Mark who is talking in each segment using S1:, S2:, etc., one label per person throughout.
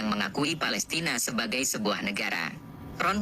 S1: yang mengakui Palestina sebagai sebuah negara. Ron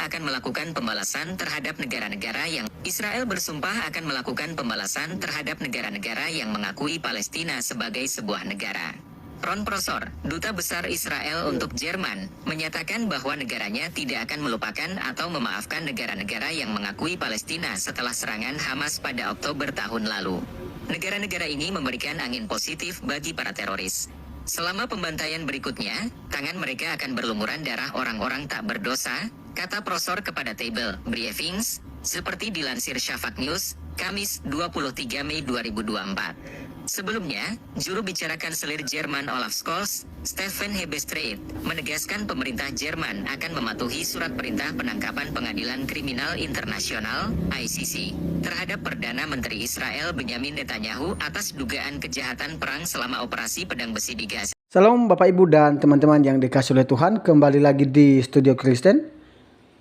S1: akan melakukan pembalasan terhadap negara-negara yang Israel bersumpah akan melakukan pembalasan terhadap negara-negara yang mengakui Palestina sebagai sebuah negara. Ron Prosor, Duta Besar Israel untuk Jerman, menyatakan bahwa negaranya tidak akan melupakan atau memaafkan negara-negara yang mengakui Palestina setelah serangan Hamas pada Oktober tahun lalu. Negara-negara ini memberikan angin positif bagi para teroris. Selama pembantaian berikutnya, tangan mereka akan berlumuran darah orang-orang tak berdosa, kata Prosor kepada Table Briefings, seperti dilansir Shafak News, Kamis 23 Mei 2024. Sebelumnya, juru bicara Kanselir Jerman Olaf Scholz, Stefan Hebestreit, menegaskan pemerintah Jerman akan mematuhi surat perintah penangkapan Pengadilan Kriminal Internasional (ICC) terhadap Perdana Menteri Israel Benyamin Netanyahu atas dugaan kejahatan perang selama operasi pedang besi di Gaza.
S2: Salam Bapak Ibu dan teman-teman yang dikasihi oleh Tuhan, kembali lagi di Studio Kristen.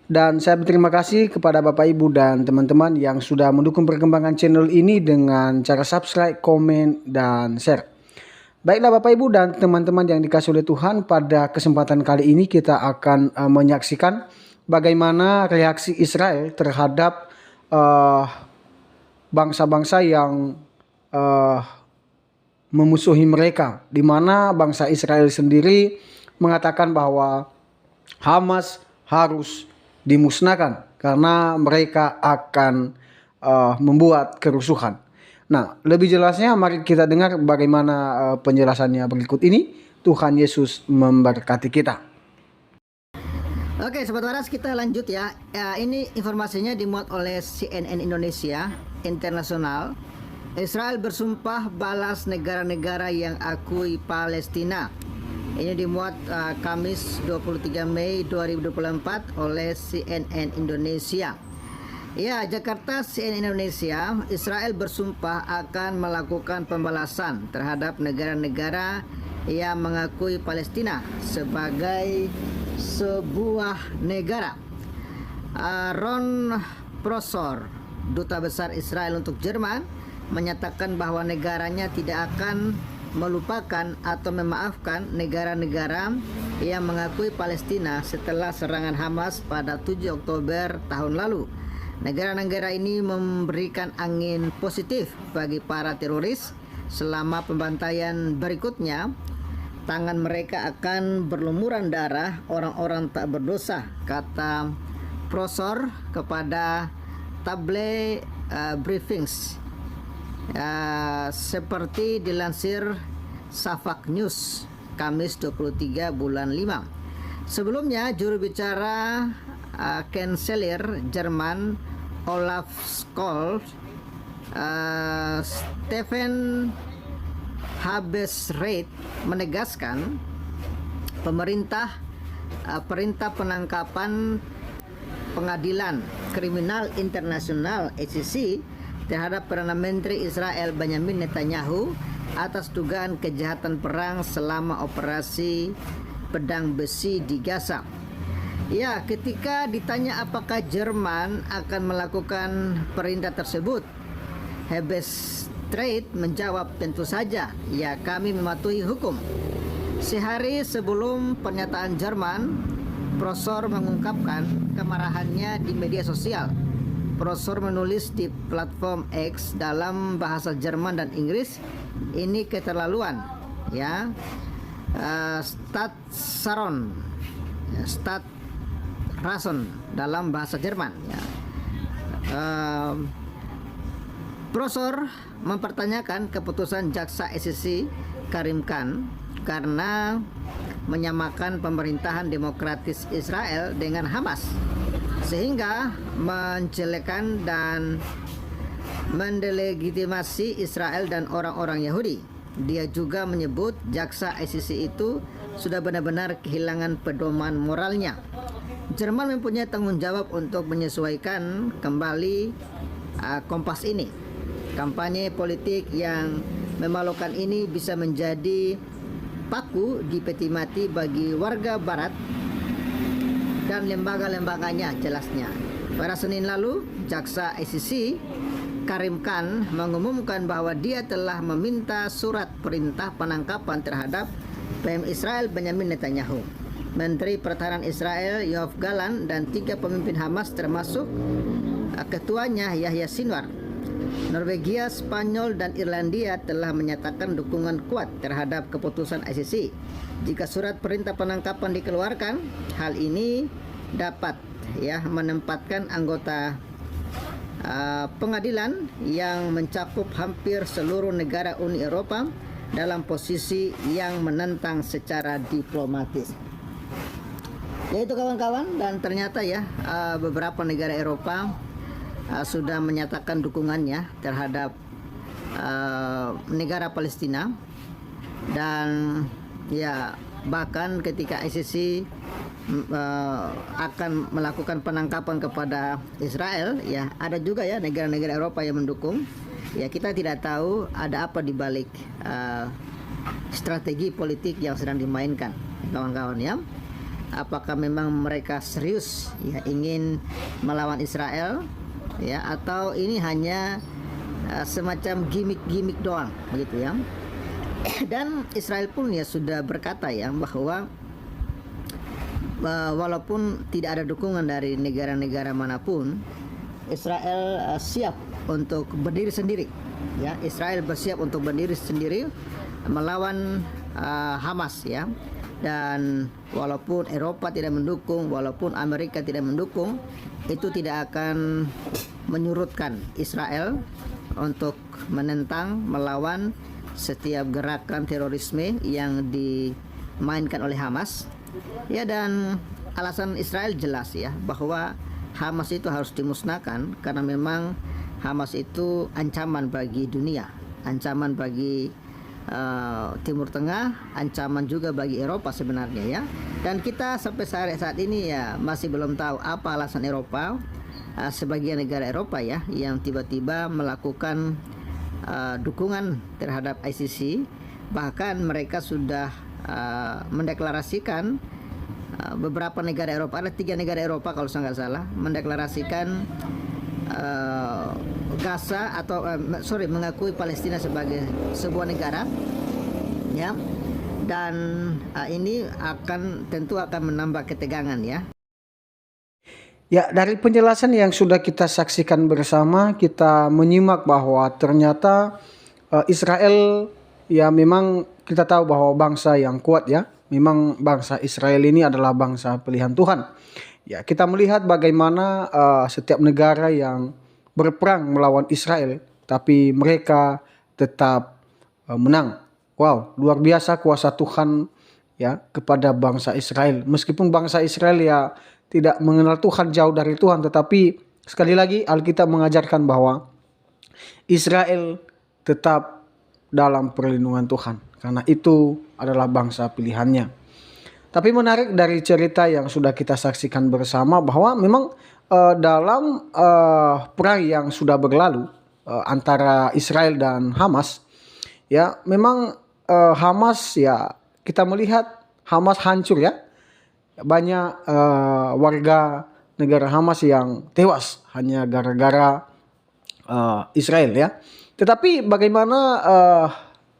S2: Dan saya berterima kasih kepada Bapak Ibu dan teman-teman yang sudah mendukung perkembangan channel ini dengan cara subscribe, komen, dan share. Baiklah Bapak Ibu dan teman-teman yang dikasihi oleh Tuhan, pada kesempatan kali ini kita akan menyaksikan bagaimana reaksi Israel terhadap bangsa-bangsa yang memusuhi mereka, di mana bangsa Israel sendiri mengatakan bahwa Hamas harus dimusnahkan karena mereka akan membuat kerusuhan. Nah, lebih jelasnya mari kita dengar bagaimana penjelasannya berikut ini. Tuhan Yesus memberkati kita.
S3: Oke, Sobat Waras, kita lanjut ya. Ini informasinya dimuat oleh CNN Indonesia Internasional. Israel bersumpah balas negara-negara yang akui Palestina. Ini dimuat Kamis 23 Mei 2024 oleh CNN Indonesia. Ya, Jakarta, CNN Indonesia. Israel bersumpah akan melakukan pembalasan terhadap negara-negara yang mengakui Palestina sebagai sebuah negara. Ron Prosor, Duta Besar Israel untuk Jerman, menyatakan bahwa negaranya tidak akan melupakan atau memaafkan negara-negara yang mengakui Palestina setelah serangan Hamas pada 7 Oktober tahun lalu. Negara-negara ini memberikan angin positif bagi para teroris. Selama pembantaian berikutnya, tangan mereka akan berlumuran darah orang-orang tak berdosa, kata Prosor kepada Table Briefings. Seperti dilansir Shafak News Kamis 23 bulan 5. Sebelumnya, juru bicara Kanselir Jerman Olaf Scholz, Stefan Hebestreit, menegaskan perintah penangkapan Pengadilan Kriminal Internasional (ICC) terhadap Perdana Menteri Israel Benyamin Netanyahu atas dugaan kejahatan perang selama operasi pedang besi di Gaza. Ya, ketika ditanya apakah Jerman akan melakukan perintah tersebut, Hebestreit menjawab, tentu saja, ya, kami mematuhi hukum. Sehari sebelum pernyataan Jerman, Prosor mengungkapkan kemarahannya di media sosial. Prosor menulis di platform X dalam bahasa Jerman dan Inggris, ini keterlaluan, ya. Stat Rason dalam bahasa Jerman, ya. Prosor mempertanyakan keputusan jaksa ICC Karim Khan karena menyamakan pemerintahan demokratis Israel dengan Hamas, sehingga menjelekkan dan mendelegitimasi Israel dan orang-orang Yahudi. Dia juga menyebut jaksa ICC itu sudah benar-benar kehilangan pedoman moralnya. Jerman mempunyai tanggung jawab untuk menyesuaikan kembali kompas ini. Kampanye politik yang memalukan ini bisa menjadi paku di peti mati bagi warga Barat dan lembaga-lembaganya, jelasnya. Pada Senin lalu, jaksa ICC Karim Khan mengumumkan bahwa dia telah meminta surat perintah penangkapan terhadap PM Israel Benjamin Netanyahu, Menteri Pertahanan Israel Yoav Gallant, dan 3 pemimpin Hamas termasuk ketuanya Yahya Sinwar. Norwegia, Spanyol, dan Irlandia telah menyatakan dukungan kuat terhadap keputusan ICC. Jika surat perintah penangkapan dikeluarkan, hal ini dapat menempatkan anggota pengadilan yang mencakup hampir seluruh negara Uni Eropa dalam posisi yang menentang secara diplomatis. Yaitu kawan-kawan, dan ternyata beberapa negara Eropa sudah menyatakan dukungannya terhadap negara Palestina, dan bahkan ketika ICC akan melakukan penangkapan kepada Israel, ada juga negara-negara Eropa yang mendukung. Kita tidak tahu ada apa di balik strategi politik yang sedang dimainkan, kawan-kawan apakah memang mereka serius ingin melawan Israel atau ini hanya semacam gimmick doang begitu Dan Israel pun sudah berkata bahwa walaupun tidak ada dukungan dari negara-negara manapun, Israel siap untuk berdiri sendiri. Israel bersiap untuk berdiri sendiri melawan Hamas Dan walaupun Eropa tidak mendukung, walaupun Amerika tidak mendukung, itu tidak akan menyurutkan Israel untuk menentang, melawan setiap gerakan terorisme yang dimainkan oleh Hamas. Dan alasan Israel jelas bahwa Hamas itu harus dimusnahkan karena memang Hamas itu ancaman bagi dunia, ancaman bagi Timur Tengah, ancaman juga bagi Eropa sebenarnya Dan kita sampai saat ini masih belum tahu apa alasan Eropa, sebagian negara Eropa yang tiba-tiba melakukan dukungan terhadap ICC. Bahkan mereka sudah mendeklarasikan, beberapa negara Eropa, ada 3 negara Eropa kalau saya nggak salah, mendeklarasikan Gaza atau mengakui Palestina sebagai sebuah negara dan ini tentu akan menambah ketegangan
S2: Dari penjelasan yang sudah kita saksikan bersama, kita menyimak bahwa ternyata Israel memang kita tahu bahwa bangsa yang kuat memang bangsa Israel ini adalah bangsa pilihan Tuhan. Kita melihat bagaimana setiap negara yang berperang melawan Israel, tapi mereka tetap menang. Wow, luar biasa kuasa Tuhan kepada bangsa Israel. Meskipun bangsa Israel tidak mengenal Tuhan, jauh dari Tuhan, tetapi sekali lagi Alkitab mengajarkan bahwa Israel tetap dalam perlindungan Tuhan, karena itu adalah bangsa pilihannya. Tapi menarik dari cerita yang sudah kita saksikan bersama bahwa memang dalam perang yang sudah berlalu antara Israel dan Hamas, memang Hamas kita melihat Hamas hancur banyak warga negara Hamas yang tewas hanya gara-gara Israel Tetapi bagaimana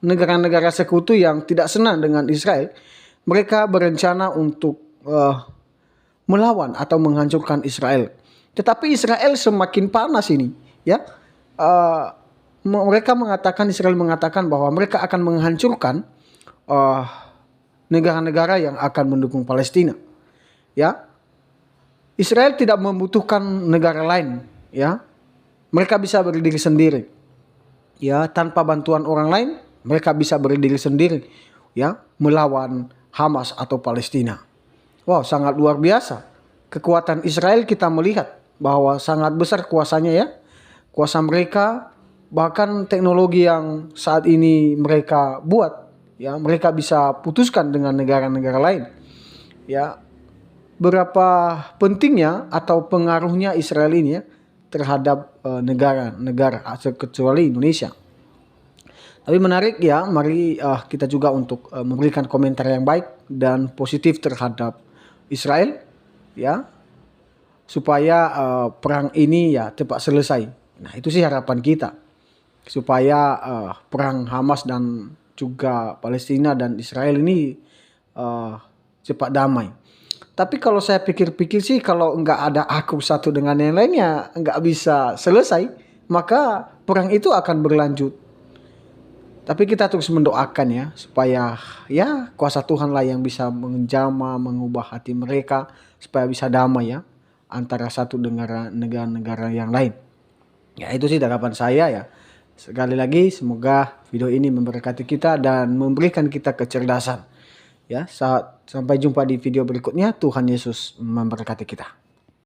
S2: negara-negara sekutu yang tidak senang dengan Israel, mereka berencana untuk melawan atau menghancurkan Israel. Tetapi Israel semakin panas ini Israel mengatakan bahwa mereka akan menghancurkan negara-negara yang akan mendukung Palestina. Israel tidak membutuhkan negara lain. Mereka bisa berdiri sendiri. Tanpa bantuan orang lain, mereka bisa berdiri sendiri melawan Hamas atau Palestina. Wow, sangat luar biasa. Kekuatan Israel kita melihat bahwa sangat besar kuasanya Kuasa mereka, bahkan teknologi yang saat ini mereka buat mereka bisa putuskan dengan negara-negara lain. Berapa pentingnya atau pengaruhnya Israel ini terhadap negara-negara kecuali Indonesia. Tapi menarik mari kita juga untuk memberikan komentar yang baik dan positif terhadap Israel supaya perang ini cepat selesai. Nah, itu sih harapan kita supaya perang Hamas dan juga Palestina dan Israel ini cepat damai. Tapi kalau saya pikir-pikir sih, kalau nggak ada aku satu dengan yang lainnya nggak bisa selesai, maka perang itu akan berlanjut. Tapi kita terus mendoakan ya, supaya ya kuasa Tuhan lah yang bisa menjamah, mengubah hati mereka supaya bisa damai ya antara satu negara-negara yang lain. Ya itu sih harapan saya ya. Sekali lagi semoga video ini memberkati kita dan memberikan kita kecerdasan. Ya, sampai jumpa di video berikutnya. Tuhan Yesus memberkati kita.